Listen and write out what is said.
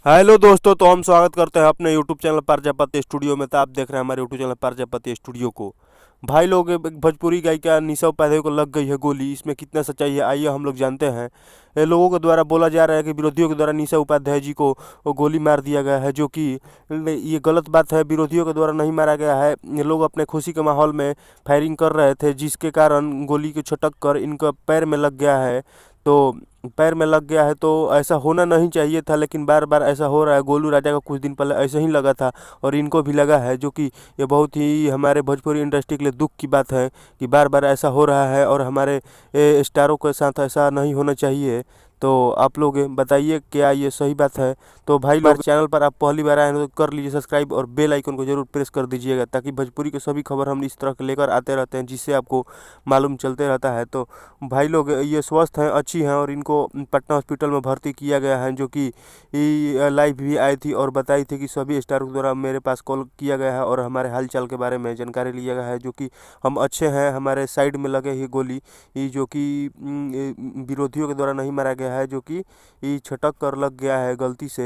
Hello दोस्तों, तो हम स्वागत करते हैं अपने यूट्यूब चैनल प्रजापति स्टूडियो में। तो आप देख रहे हैं हमारे यूट्यूब चैनल प्रजापति स्टूडियो को। भाई लोग, एक भोजपुरी गायिका निशा उपाध्याय को लग गई है गोली। इसमें कितना सच्चाई है, आइए हम लोग जानते हैं। ये लोगों के द्वारा बोला जा रहा है कि विरोधियों के द्वारा निशा उपाध्याय जी को वो गोली मार दिया गया है, जो कि ये गलत बात है। विरोधियों के द्वारा नहीं मारा गया है। ये लोग अपने खुशी के माहौल में फायरिंग कर रहे थे, जिसके कारण गोली को छटक कर इनका पैर में लग गया है। तो पैर में लग गया है, तो ऐसा होना नहीं चाहिए था, लेकिन बार बार ऐसा हो रहा है। गोलू राजा का कुछ दिन पहले ऐसा ही लगा था और इनको भी लगा है, जो कि ये बहुत ही हमारे भोजपुरी इंडस्ट्री के लिए दुख की बात है कि बार बार ऐसा हो रहा है और हमारे स्टारों के साथ ऐसा नहीं होना चाहिए। तो आप लोग बताइए, क्या ये सही बात है? तो भाई लोग, चैनल पर आप पहली बार आए हैं तो कर लीजिए सब्सक्राइब और बेल आइकन को जरूर प्रेस कर दीजिएगा, ताकि भोजपुरी के सभी खबर हम इस तरह के लेकर आते रहते हैं, जिससे आपको मालूम चलते रहता है। तो भाई लोग, ये स्वस्थ हैं, अच्छी हैं और इनको पटना हॉस्पिटल में भर्ती किया गया है, जो कि लाइव भी आई थी और बताई थी कि सभी स्टार द्वारा मेरे पास कॉल किया गया है और हमारे हालचाल के बारे में जानकारी लिया गया है, जो कि हम अच्छे हैं। हमारे साइड में लगे ही गोली, ये जो कि विरोधियों के द्वारा नहीं मारा गया है, जो कि ये छटक कर लग गया है गलती से।